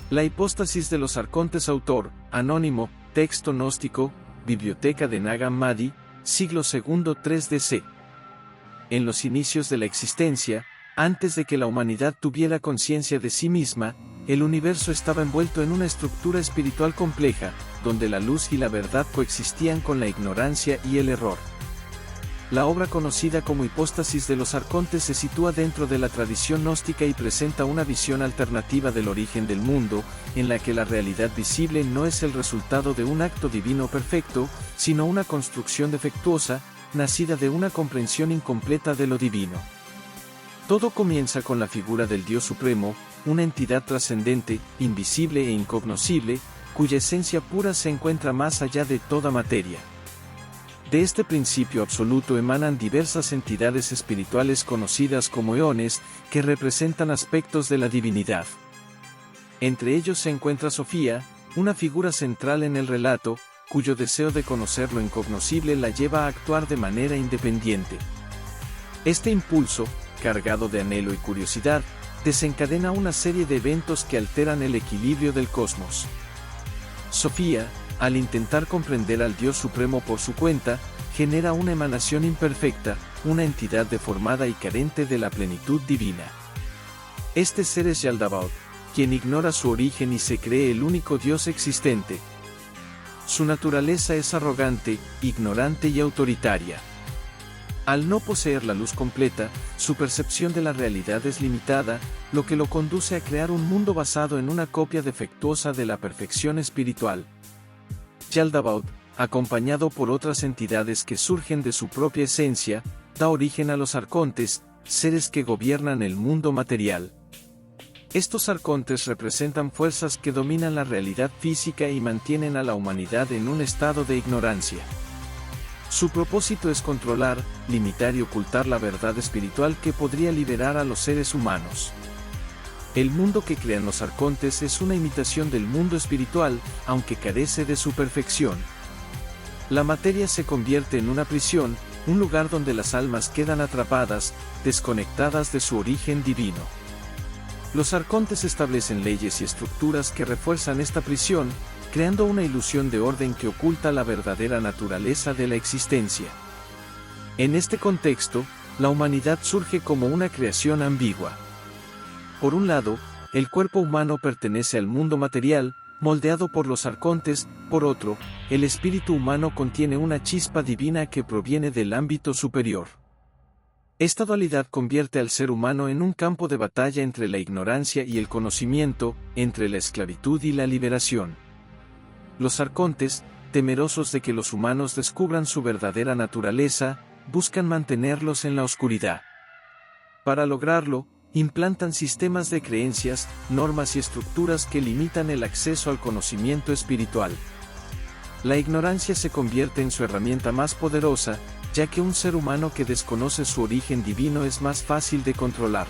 La hipóstasis de los arcontes. Autor, anónimo, texto gnóstico, Biblioteca de Nag Hammadi, siglo II 3 DC. En los inicios de la existencia, antes de que la humanidad tuviera conciencia de sí misma, el universo estaba envuelto en una estructura espiritual compleja, donde la luz y la verdad coexistían con la ignorancia y el error. La obra conocida como Hipóstasis de los Arcontes se sitúa dentro de la tradición gnóstica y presenta una visión alternativa del origen del mundo, en la que la realidad visible no es el resultado de un acto divino perfecto, sino una construcción defectuosa, nacida de una comprensión incompleta de lo divino. Todo comienza con la figura del Dios Supremo, una entidad trascendente, invisible e incognoscible, cuya esencia pura se encuentra más allá de toda materia. De este principio absoluto emanan diversas entidades espirituales conocidas como eones, que representan aspectos de la divinidad. Entre ellos se encuentra Sofía, una figura central en el relato, cuyo deseo de conocer lo incognoscible la lleva a actuar de manera independiente. Este impulso, cargado de anhelo y curiosidad, desencadena una serie de eventos que alteran el equilibrio del cosmos. Sofía, al intentar comprender al Dios Supremo por su cuenta, genera una emanación imperfecta, una entidad deformada y carente de la plenitud divina. Este ser es Yaldabaoth, quien ignora su origen y se cree el único Dios existente. Su naturaleza es arrogante, ignorante y autoritaria. Al no poseer la luz completa, su percepción de la realidad es limitada, lo que lo conduce a crear un mundo basado en una copia defectuosa de la perfección espiritual. Yaldabaoth, acompañado por otras entidades que surgen de su propia esencia, da origen a los arcontes, seres que gobiernan el mundo material. Estos arcontes representan fuerzas que dominan la realidad física y mantienen a la humanidad en un estado de ignorancia. Su propósito es controlar, limitar y ocultar la verdad espiritual que podría liberar a los seres humanos. El mundo que crean los arcontes es una imitación del mundo espiritual, aunque carece de su perfección. La materia se convierte en una prisión, un lugar donde las almas quedan atrapadas, desconectadas de su origen divino. Los arcontes establecen leyes y estructuras que refuerzan esta prisión, creando una ilusión de orden que oculta la verdadera naturaleza de la existencia. En este contexto, la humanidad surge como una creación ambigua. Por un lado, el cuerpo humano pertenece al mundo material, moldeado por los arcontes; por otro, el espíritu humano contiene una chispa divina que proviene del ámbito superior. Esta dualidad convierte al ser humano en un campo de batalla entre la ignorancia y el conocimiento, entre la esclavitud y la liberación. Los arcontes, temerosos de que los humanos descubran su verdadera naturaleza, buscan mantenerlos en la oscuridad. Para lograrlo, implantan sistemas de creencias, normas y estructuras que limitan el acceso al conocimiento espiritual. La ignorancia se convierte en su herramienta más poderosa, ya que un ser humano que desconoce su origen divino es más fácil de controlar.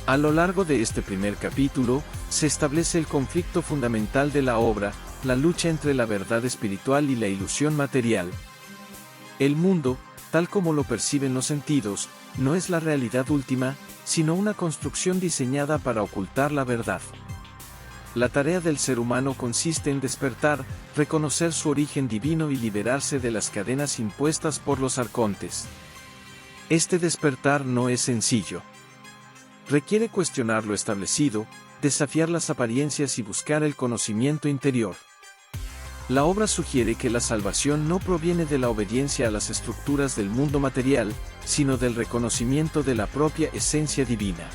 A lo largo de este primer capítulo, se establece el conflicto fundamental de la obra, la lucha entre la verdad espiritual y la ilusión material. El mundo, tal como lo perciben los sentidos, no es la realidad última, sino una construcción diseñada para ocultar la verdad. La tarea del ser humano consiste en despertar, reconocer su origen divino y liberarse de las cadenas impuestas por los arcontes. Este despertar no es sencillo. Requiere cuestionar lo establecido, desafiar las apariencias y buscar el conocimiento interior. La obra sugiere que la salvación no proviene de la obediencia a las estructuras del mundo material, sino del reconocimiento de la propia esencia divina.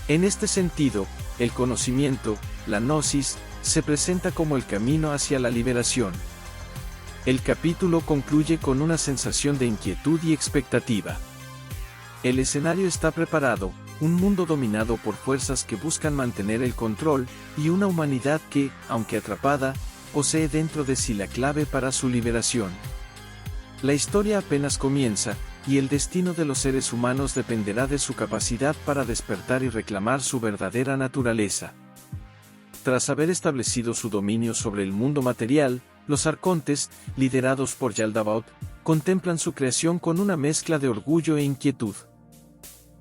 En este sentido, el conocimiento, la gnosis, se presenta como el camino hacia la liberación. El capítulo concluye con una sensación de inquietud y expectativa. El escenario está preparado, un mundo dominado por fuerzas que buscan mantener el control, y una humanidad que, aunque atrapada, posee dentro de sí la clave para su liberación. La historia apenas comienza, y el destino de los seres humanos dependerá de su capacidad para despertar y reclamar su verdadera naturaleza. Tras haber establecido su dominio sobre el mundo material, los arcontes, liderados por Yaldabaoth, contemplan su creación con una mezcla de orgullo e inquietud.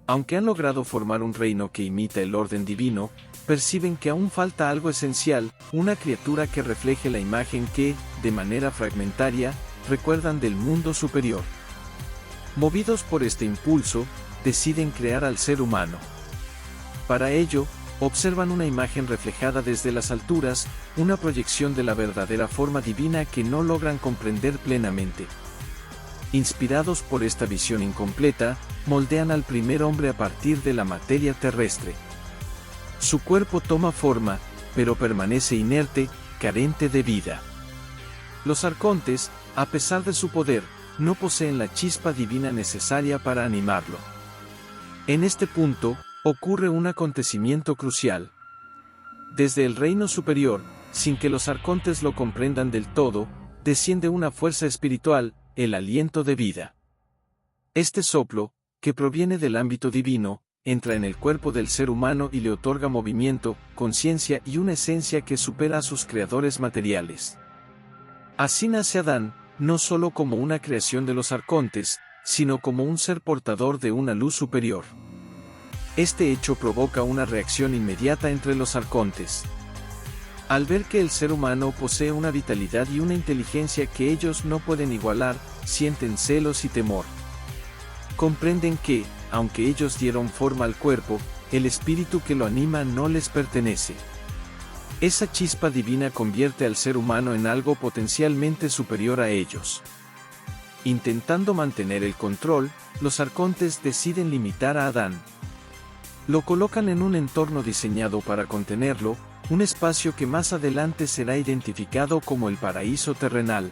Aunque han logrado formar un reino que imita el orden divino, perciben que aún falta algo esencial, una criatura que refleje la imagen que, de manera fragmentaria, recuerdan del mundo superior. Movidos por este impulso, deciden crear al ser humano. Para ello, observan una imagen reflejada desde las alturas, una proyección de la verdadera forma divina que no logran comprender plenamente. Inspirados por esta visión incompleta, moldean al primer hombre a partir de la materia terrestre. Su cuerpo toma forma, pero permanece inerte, carente de vida. Los arcontes, a pesar de su poder, no poseen la chispa divina necesaria para animarlo. En este punto, ocurre un acontecimiento crucial. Desde el reino superior, sin que los arcontes lo comprendan del todo, desciende una fuerza espiritual, el aliento de vida. Este soplo, que proviene del ámbito divino, entra en el cuerpo del ser humano y le otorga movimiento, conciencia y una esencia que supera a sus creadores materiales. Así nace Adán, no solo como una creación de los arcontes, sino como un ser portador de una luz superior. Este hecho provoca una reacción inmediata entre los arcontes. Al ver que el ser humano posee una vitalidad y una inteligencia que ellos no pueden igualar, sienten celos y temor. Comprenden que, aunque ellos dieron forma al cuerpo, el espíritu que lo anima no les pertenece. Esa chispa divina convierte al ser humano en algo potencialmente superior a ellos. Intentando mantener el control, los arcontes deciden limitar a Adán. Lo colocan en un entorno diseñado para contenerlo, un espacio que más adelante será identificado como el paraíso terrenal.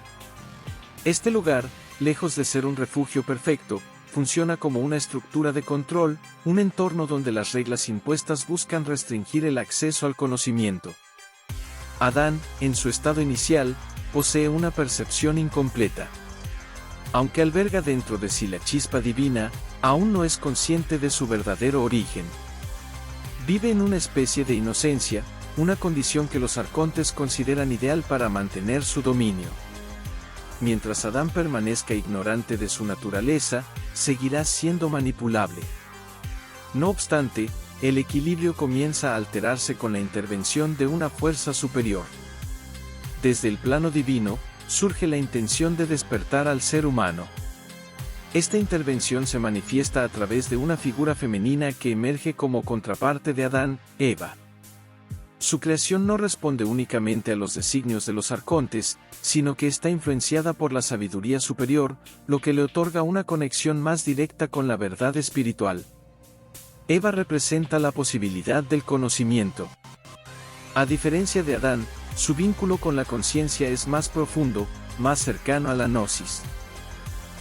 Este lugar, lejos de ser un refugio perfecto, funciona como una estructura de control, un entorno donde las reglas impuestas buscan restringir el acceso al conocimiento. Adán, en su estado inicial, posee una percepción incompleta. Aunque alberga dentro de sí la chispa divina, aún no es consciente de su verdadero origen. Vive en una especie de inocencia, una condición que los arcontes consideran ideal para mantener su dominio. Mientras Adán permanezca ignorante de su naturaleza, seguirá siendo manipulable. No obstante, el equilibrio comienza a alterarse con la intervención de una fuerza superior. Desde el plano divino, surge la intención de despertar al ser humano. Esta intervención se manifiesta a través de una figura femenina que emerge como contraparte de Adán, Eva. Su creación no responde únicamente a los designios de los arcontes, sino que está influenciada por la sabiduría superior, lo que le otorga una conexión más directa con la verdad espiritual. Eva representa la posibilidad del conocimiento. A diferencia de Adán, su vínculo con la conciencia es más profundo, más cercano a la gnosis.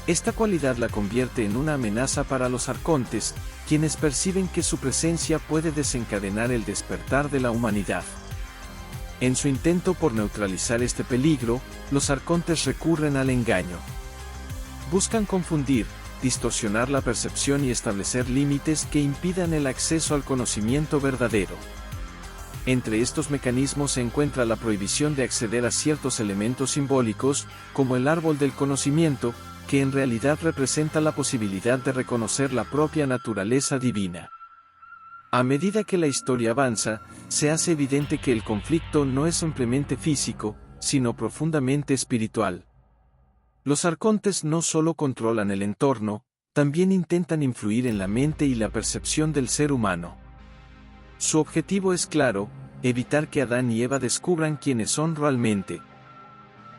Esta cualidad la convierte en una amenaza para los arcontes, quienes perciben que su presencia puede desencadenar el despertar de la humanidad. En su intento por neutralizar este peligro, los arcontes recurren al engaño. Buscan confundir, distorsionar la percepción y establecer límites que impidan el acceso al conocimiento verdadero. Entre estos mecanismos se encuentra la prohibición de acceder a ciertos elementos simbólicos, como el árbol del conocimiento, que en realidad representa la posibilidad de reconocer la propia naturaleza divina. A medida que la historia avanza, se hace evidente que el conflicto no es simplemente físico, sino profundamente espiritual. Los arcontes no solo controlan el entorno, también intentan influir en la mente y la percepción del ser humano. Su objetivo es claro: evitar que Adán y Eva descubran quiénes son realmente.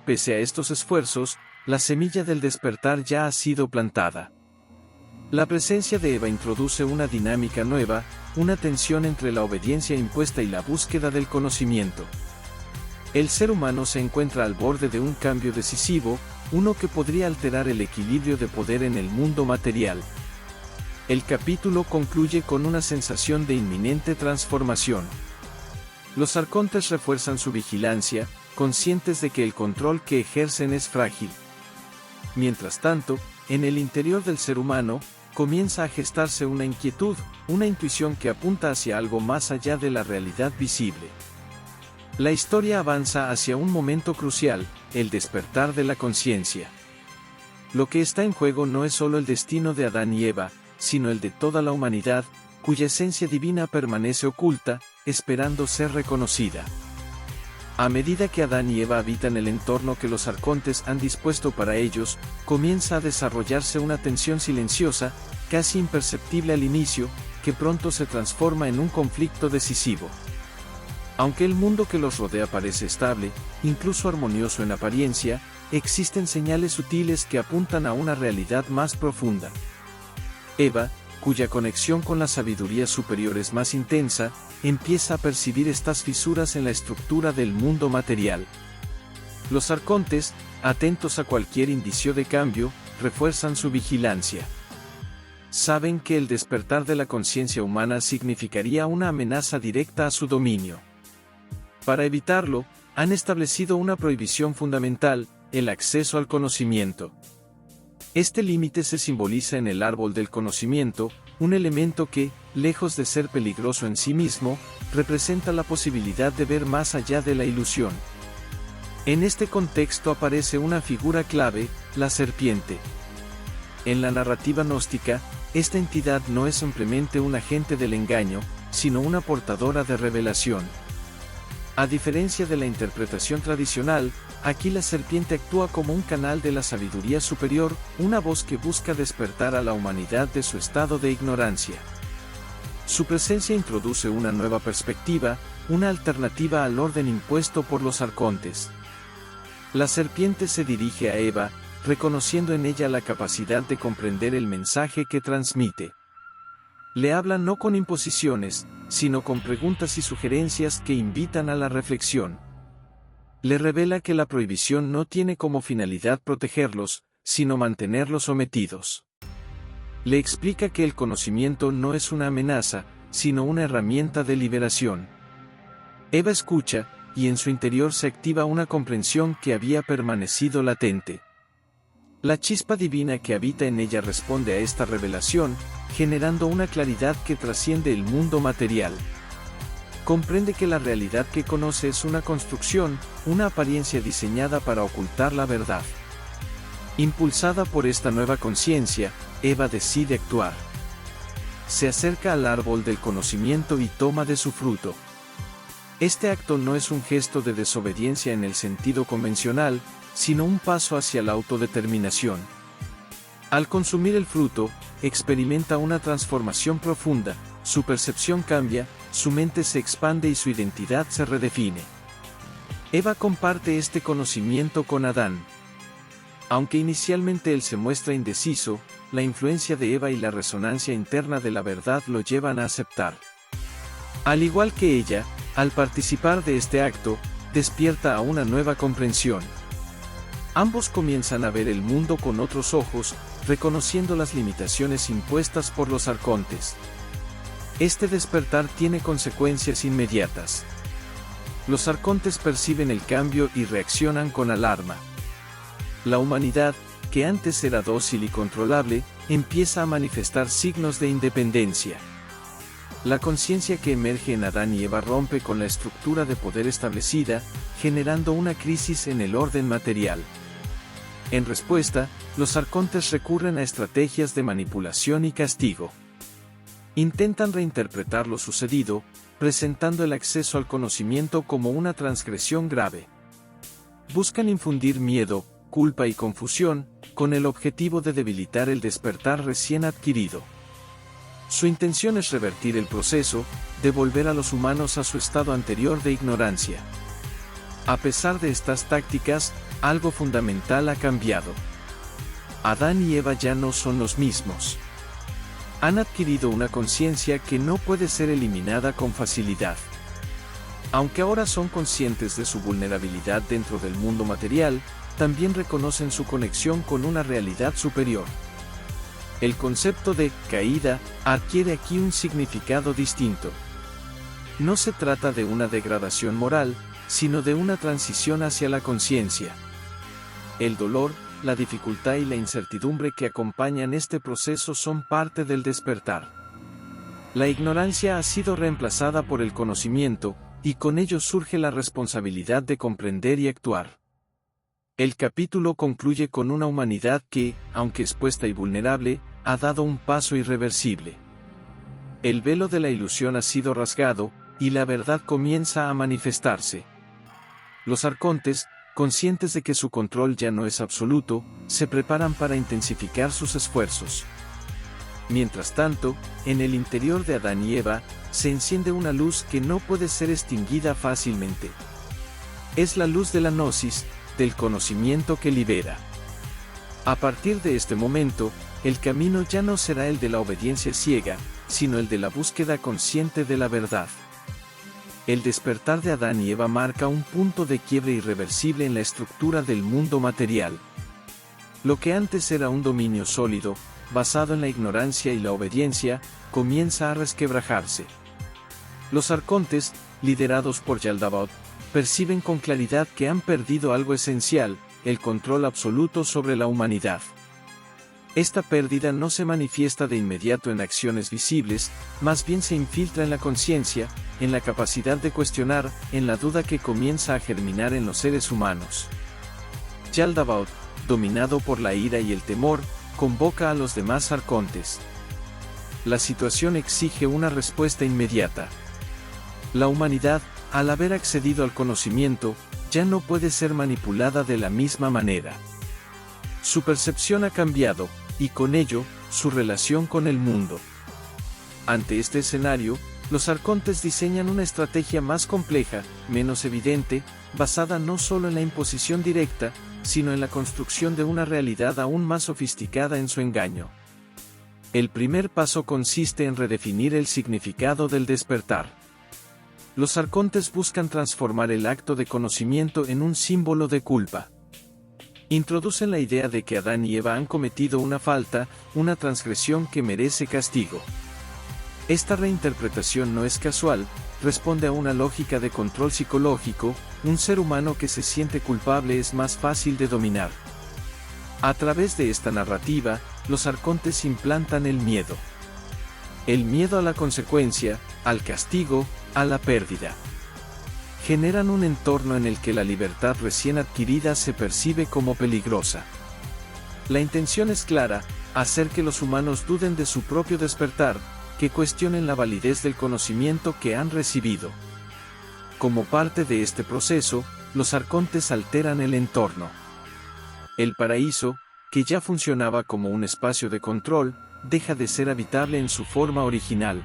Pese a estos esfuerzos, la semilla del despertar ya ha sido plantada. La presencia de Eva introduce una dinámica nueva, una tensión entre la obediencia impuesta y la búsqueda del conocimiento. El ser humano se encuentra al borde de un cambio decisivo, uno que podría alterar el equilibrio de poder en el mundo material. El capítulo concluye con una sensación de inminente transformación. Los arcontes refuerzan su vigilancia, conscientes de que el control que ejercen es frágil. Mientras tanto, en el interior del ser humano, comienza a gestarse una inquietud, una intuición que apunta hacia algo más allá de la realidad visible. La historia avanza hacia un momento crucial, el despertar de la conciencia. Lo que está en juego no es solo el destino de Adán y Eva, sino el de toda la humanidad, cuya esencia divina permanece oculta, esperando ser reconocida. A medida que Adán y Eva habitan el entorno que los arcontes han dispuesto para ellos, comienza a desarrollarse una tensión silenciosa, casi imperceptible al inicio, que pronto se transforma en un conflicto decisivo. Aunque el mundo que los rodea parece estable, incluso armonioso en apariencia, existen señales sutiles que apuntan a una realidad más profunda. Eva, cuya conexión con la sabiduría superior es más intensa, empieza a percibir estas fisuras en la estructura del mundo material. Los arcontes, atentos a cualquier indicio de cambio, refuerzan su vigilancia. Saben que el despertar de la conciencia humana significaría una amenaza directa a su dominio. Para evitarlo, han establecido una prohibición fundamental: el acceso al conocimiento. Este límite se simboliza en el árbol del conocimiento, un elemento que, lejos de ser peligroso en sí mismo, representa la posibilidad de ver más allá de la ilusión. En este contexto aparece una figura clave, la serpiente. En la narrativa gnóstica, esta entidad no es simplemente un agente del engaño, sino una portadora de revelación. A diferencia de la interpretación tradicional, aquí la serpiente actúa como un canal de la sabiduría superior, una voz que busca despertar a la humanidad de su estado de ignorancia. Su presencia introduce una nueva perspectiva, una alternativa al orden impuesto por los arcontes. La serpiente se dirige a Eva, reconociendo en ella la capacidad de comprender el mensaje que transmite. Le habla no con imposiciones, sino con preguntas y sugerencias que invitan a la reflexión. Le revela que la prohibición no tiene como finalidad protegerlos, sino mantenerlos sometidos. Le explica que el conocimiento no es una amenaza, sino una herramienta de liberación. Eva escucha, y en su interior se activa una comprensión que había permanecido latente. La chispa divina que habita en ella responde a esta revelación, generando una claridad que trasciende el mundo material. Comprende que la realidad que conoce es una construcción, una apariencia diseñada para ocultar la verdad. Impulsada por esta nueva conciencia, Eva decide actuar. Se acerca al árbol del conocimiento y toma de su fruto. Este acto no es un gesto de desobediencia en el sentido convencional, sino un paso hacia la autodeterminación. Al consumir el fruto, experimenta una transformación profunda, su percepción cambia, su mente se expande y su identidad se redefine. Eva comparte este conocimiento con Adán. Aunque inicialmente él se muestra indeciso, la influencia de Eva y la resonancia interna de la verdad lo llevan a aceptar. Al igual que ella, al participar de este acto, despierta a una nueva comprensión. Ambos comienzan a ver el mundo con otros ojos, reconociendo las limitaciones impuestas por los arcontes. Este despertar tiene consecuencias inmediatas. Los arcontes perciben el cambio y reaccionan con alarma. La humanidad, que antes era dócil y controlable, empieza a manifestar signos de independencia. La conciencia que emerge en Adán y Eva rompe con la estructura de poder establecida, generando una crisis en el orden material. En respuesta, los arcontes recurren a estrategias de manipulación y castigo. Intentan reinterpretar lo sucedido, presentando el acceso al conocimiento como una transgresión grave. Buscan infundir miedo, culpa y confusión, con el objetivo de debilitar el despertar recién adquirido. Su intención es revertir el proceso, devolver a los humanos a su estado anterior de ignorancia. A pesar de estas tácticas, algo fundamental ha cambiado. Adán y Eva ya no son los mismos. Han adquirido una conciencia que no puede ser eliminada con facilidad. Aunque ahora son conscientes de su vulnerabilidad dentro del mundo material, también reconocen su conexión con una realidad superior. El concepto de caída adquiere aquí un significado distinto. No se trata de una degradación moral, sino de una transición hacia la conciencia. El dolor, la dificultad y la incertidumbre que acompañan este proceso son parte del despertar. La ignorancia ha sido reemplazada por el conocimiento, y con ello surge la responsabilidad de comprender y actuar. El capítulo concluye con una humanidad que, aunque expuesta y vulnerable, ha dado un paso irreversible. El velo de la ilusión ha sido rasgado, y la verdad comienza a manifestarse. Los arcontes, conscientes de que su control ya no es absoluto, se preparan para intensificar sus esfuerzos. Mientras tanto, en el interior de Adán y Eva, se enciende una luz que no puede ser extinguida fácilmente. Es la luz de la gnosis, del conocimiento que libera. A partir de este momento, el camino ya no será el de la obediencia ciega, sino el de la búsqueda consciente de la verdad. El despertar de Adán y Eva marca un punto de quiebre irreversible en la estructura del mundo material. Lo que antes era un dominio sólido, basado en la ignorancia y la obediencia, comienza a resquebrajarse. Los arcontes, liderados por Yaldabaoth, perciben con claridad que han perdido algo esencial, el control absoluto sobre la humanidad. Esta pérdida no se manifiesta de inmediato en acciones visibles, más bien se infiltra en la conciencia, en la capacidad de cuestionar, en la duda que comienza a germinar en los seres humanos. Yaldabaoth, dominado por la ira y el temor, convoca a los demás arcontes. La situación exige una respuesta inmediata. La humanidad, al haber accedido al conocimiento, ya no puede ser manipulada de la misma manera. Su percepción ha cambiado, y con ello, su relación con el mundo. Ante este escenario, los arcontes diseñan una estrategia más compleja, menos evidente, basada no solo en la imposición directa, sino en la construcción de una realidad aún más sofisticada en su engaño. El primer paso consiste en redefinir el significado del despertar. Los arcontes buscan transformar el acto de conocimiento en un símbolo de culpa. Introducen la idea de que Adán y Eva han cometido una falta, una transgresión que merece castigo. Esta reinterpretación no es casual, responde a una lógica de control psicológico. Un ser humano que se siente culpable es más fácil de dominar. A través de esta narrativa, los arcontes implantan el miedo. El miedo a la consecuencia, al castigo, a la pérdida. Generan un entorno en el que la libertad recién adquirida se percibe como peligrosa. La intención es clara, hacer que los humanos duden de su propio despertar, que cuestionen la validez del conocimiento que han recibido. Como parte de este proceso, los arcontes alteran el entorno. El paraíso, que ya funcionaba como un espacio de control, deja de ser habitable en su forma original.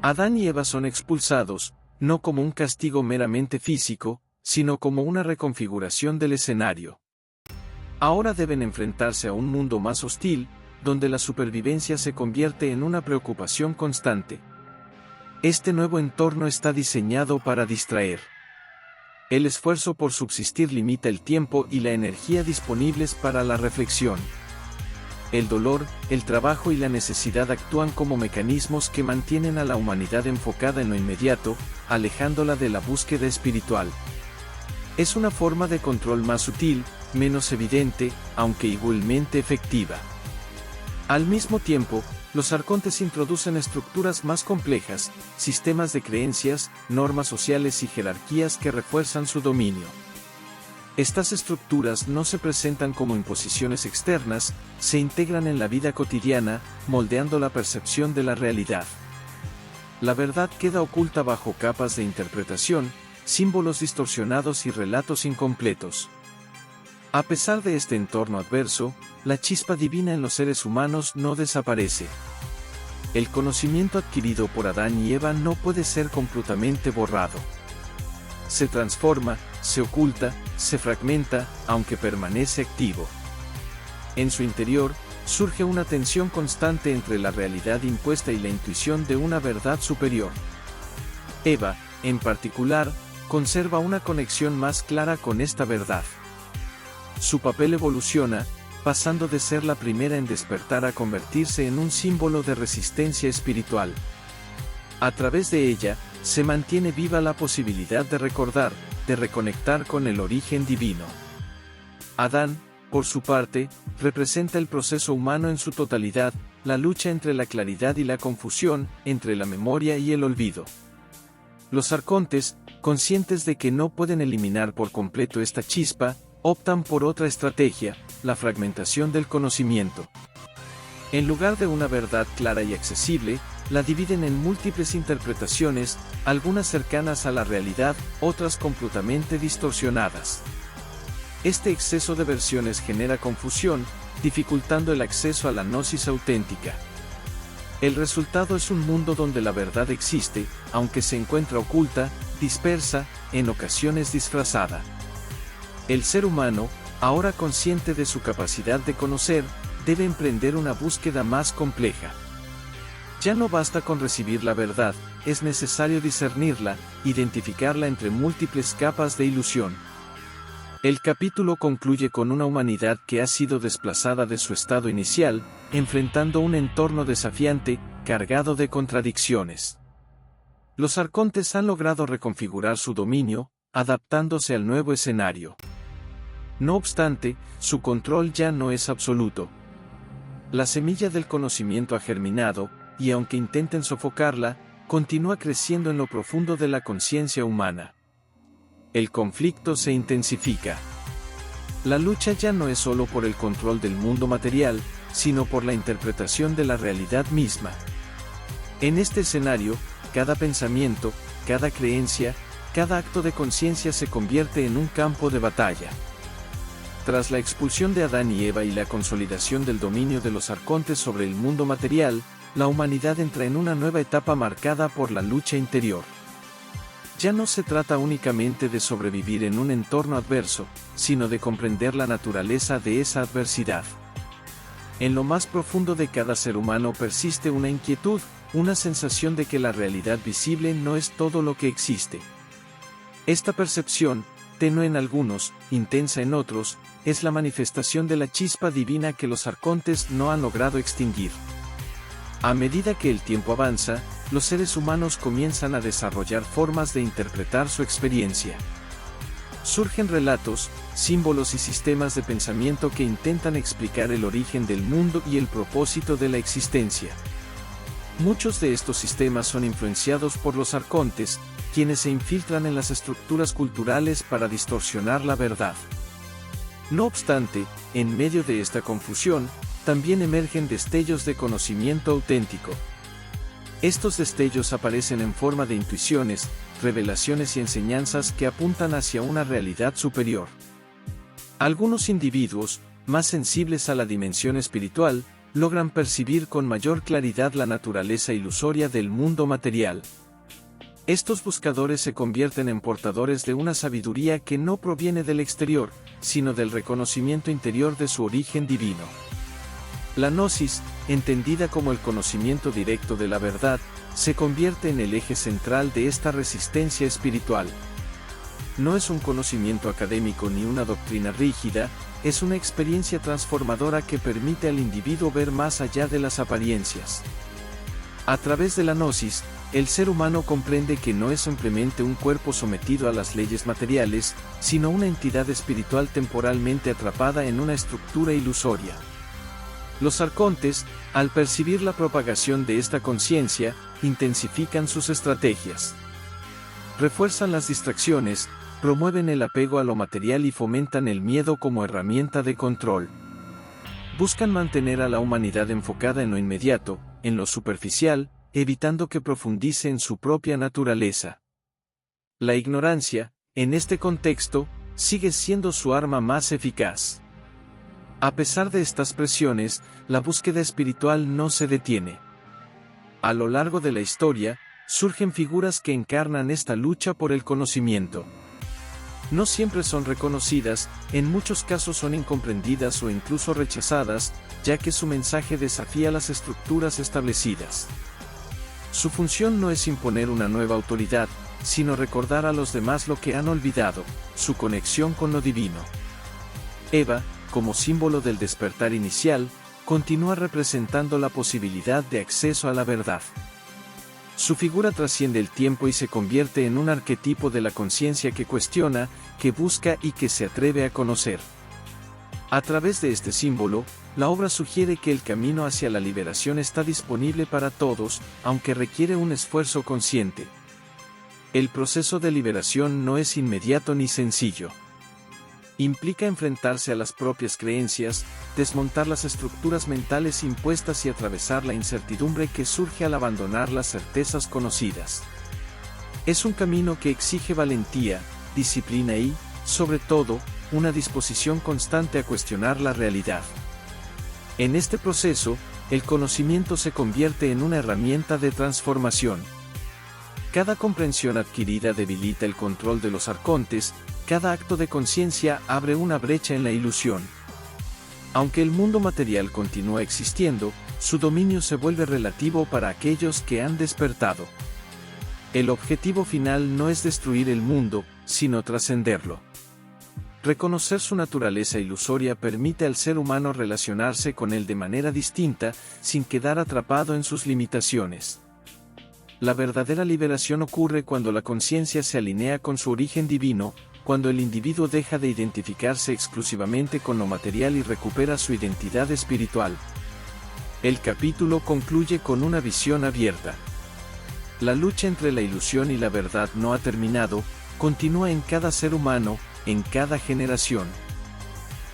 Adán y Eva son expulsados, no como un castigo meramente físico, sino como una reconfiguración del escenario. Ahora deben enfrentarse a un mundo más hostil, donde la supervivencia se convierte en una preocupación constante. Este nuevo entorno está diseñado para distraer. El esfuerzo por subsistir limita el tiempo y la energía disponibles para la reflexión. El dolor, el trabajo y la necesidad actúan como mecanismos que mantienen a la humanidad enfocada en lo inmediato, alejándola de la búsqueda espiritual. Es una forma de control más sutil, menos evidente, aunque igualmente efectiva. Al mismo tiempo, los arcontes introducen estructuras más complejas, sistemas de creencias, normas sociales y jerarquías que refuerzan su dominio. Estas estructuras no se presentan como imposiciones externas, se integran en la vida cotidiana, moldeando la percepción de la realidad. La verdad queda oculta bajo capas de interpretación, símbolos distorsionados y relatos incompletos. A pesar de este entorno adverso, la chispa divina en los seres humanos no desaparece. El conocimiento adquirido por Adán y Eva no puede ser completamente borrado. Se transforma, se oculta, se fragmenta, aunque permanece activo. En su interior, surge una tensión constante entre la realidad impuesta y la intuición de una verdad superior. Eva, en particular, conserva una conexión más clara con esta verdad. Su papel evoluciona, pasando de ser la primera en despertar a convertirse en un símbolo de resistencia espiritual. A través de ella, se mantiene viva la posibilidad de recordar, de reconectar con el origen divino. Adán, por su parte, representa el proceso humano en su totalidad, la lucha entre la claridad y la confusión, entre la memoria y el olvido. Los arcontes, conscientes de que no pueden eliminar por completo esta chispa, optan por otra estrategia, la fragmentación del conocimiento. En lugar de una verdad clara y accesible, la dividen en múltiples interpretaciones, algunas cercanas a la realidad, otras completamente distorsionadas. Este exceso de versiones genera confusión, dificultando el acceso a la gnosis auténtica. El resultado es un mundo donde la verdad existe, aunque se encuentra oculta, dispersa, en ocasiones disfrazada. El ser humano, ahora consciente de su capacidad de conocer, debe emprender una búsqueda más compleja. Ya no basta con recibir la verdad, es necesario discernirla, identificarla entre múltiples capas de ilusión. El capítulo concluye con una humanidad que ha sido desplazada de su estado inicial, enfrentando un entorno desafiante, cargado de contradicciones. Los arcontes han logrado reconfigurar su dominio, adaptándose al nuevo escenario. No obstante, su control ya no es absoluto. La semilla del conocimiento ha germinado, y aunque intenten sofocarla, continúa creciendo en lo profundo de la conciencia humana. El conflicto se intensifica. La lucha ya no es solo por el control del mundo material, sino por la interpretación de la realidad misma. En este escenario, cada pensamiento, cada creencia, cada acto de conciencia se convierte en un campo de batalla. Tras la expulsión de Adán y Eva y la consolidación del dominio de los arcontes sobre el mundo material, la humanidad entra en una nueva etapa marcada por la lucha interior. Ya no se trata únicamente de sobrevivir en un entorno adverso, sino de comprender la naturaleza de esa adversidad. En lo más profundo de cada ser humano persiste una inquietud, una sensación de que la realidad visible no es todo lo que existe. Esta percepción, tenue en algunos, intensa en otros, es la manifestación de la chispa divina que los arcontes no han logrado extinguir. A medida que el tiempo avanza, los seres humanos comienzan a desarrollar formas de interpretar su experiencia. Surgen relatos, símbolos y sistemas de pensamiento que intentan explicar el origen del mundo y el propósito de la existencia. Muchos de estos sistemas son influenciados por los arcontes, quienes se infiltran en las estructuras culturales para distorsionar la verdad. No obstante, en medio de esta confusión, también emergen destellos de conocimiento auténtico. Estos destellos aparecen en forma de intuiciones, revelaciones y enseñanzas que apuntan hacia una realidad superior. Algunos individuos, más sensibles a la dimensión espiritual, logran percibir con mayor claridad la naturaleza ilusoria del mundo material. Estos buscadores se convierten en portadores de una sabiduría que no proviene del exterior, sino del reconocimiento interior de su origen divino. La gnosis, entendida como el conocimiento directo de la verdad, se convierte en el eje central de esta resistencia espiritual. No es un conocimiento académico ni una doctrina rígida, es una experiencia transformadora que permite al individuo ver más allá de las apariencias. A través de la gnosis, el ser humano comprende que no es simplemente un cuerpo sometido a las leyes materiales, sino una entidad espiritual temporalmente atrapada en una estructura ilusoria. Los arcontes, al percibir la propagación de esta conciencia, intensifican sus estrategias. Refuerzan las distracciones, promueven el apego a lo material y fomentan el miedo como herramienta de control. Buscan mantener a la humanidad enfocada en lo inmediato, en lo superficial, evitando que profundice en su propia naturaleza. La ignorancia, en este contexto, sigue siendo su arma más eficaz. A pesar de estas presiones, la búsqueda espiritual no se detiene. A lo largo de la historia, surgen figuras que encarnan esta lucha por el conocimiento. No siempre son reconocidas, en muchos casos son incomprendidas o incluso rechazadas, ya que su mensaje desafía las estructuras establecidas. Su función no es imponer una nueva autoridad, sino recordar a los demás lo que han olvidado, su conexión con lo divino. Eva, como símbolo del despertar inicial, continúa representando la posibilidad de acceso a la verdad. Su figura trasciende el tiempo y se convierte en un arquetipo de la conciencia que cuestiona, que busca y que se atreve a conocer. A través de este símbolo, la obra sugiere que el camino hacia la liberación está disponible para todos, aunque requiere un esfuerzo consciente. El proceso de liberación no es inmediato ni sencillo. Implica enfrentarse a las propias creencias, desmontar las estructuras mentales impuestas y atravesar la incertidumbre que surge al abandonar las certezas conocidas. Es un camino que exige valentía, disciplina y, sobre todo, una disposición constante a cuestionar la realidad. En este proceso, el conocimiento se convierte en una herramienta de transformación. Cada comprensión adquirida debilita el control de los arcontes, cada acto de conciencia abre una brecha en la ilusión. Aunque el mundo material continúa existiendo, su dominio se vuelve relativo para aquellos que han despertado. El objetivo final no es destruir el mundo, sino trascenderlo. Reconocer su naturaleza ilusoria permite al ser humano relacionarse con él de manera distinta, sin quedar atrapado en sus limitaciones. La verdadera liberación ocurre cuando la conciencia se alinea con su origen divino, cuando el individuo deja de identificarse exclusivamente con lo material y recupera su identidad espiritual. El capítulo concluye con una visión abierta. La lucha entre la ilusión y la verdad no ha terminado, continúa en cada ser humano, en cada generación.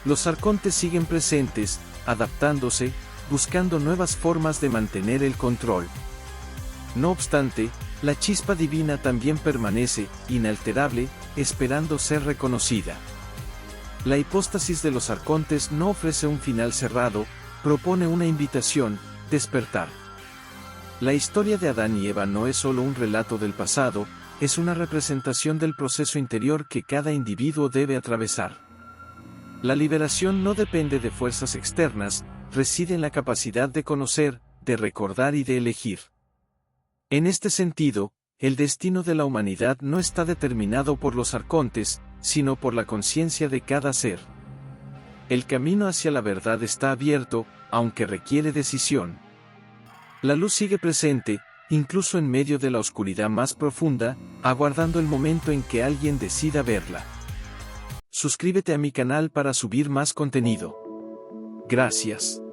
Los arcontes siguen presentes, adaptándose, buscando nuevas formas de mantener el control. No obstante, la chispa divina también permanece, inalterable, esperando ser reconocida. La hipóstasis de los arcontes no ofrece un final cerrado, propone una invitación, despertar. La historia de Adán y Eva no es solo un relato del pasado, es una representación del proceso interior que cada individuo debe atravesar. La liberación no depende de fuerzas externas, reside en la capacidad de conocer, de recordar y de elegir. En este sentido, el destino de la humanidad no está determinado por los arcontes, sino por la conciencia de cada ser. El camino hacia la verdad está abierto, aunque requiere decisión. La luz sigue presente, incluso en medio de la oscuridad más profunda, aguardando el momento en que alguien decida verla. Suscríbete a mi canal para subir más contenido. Gracias.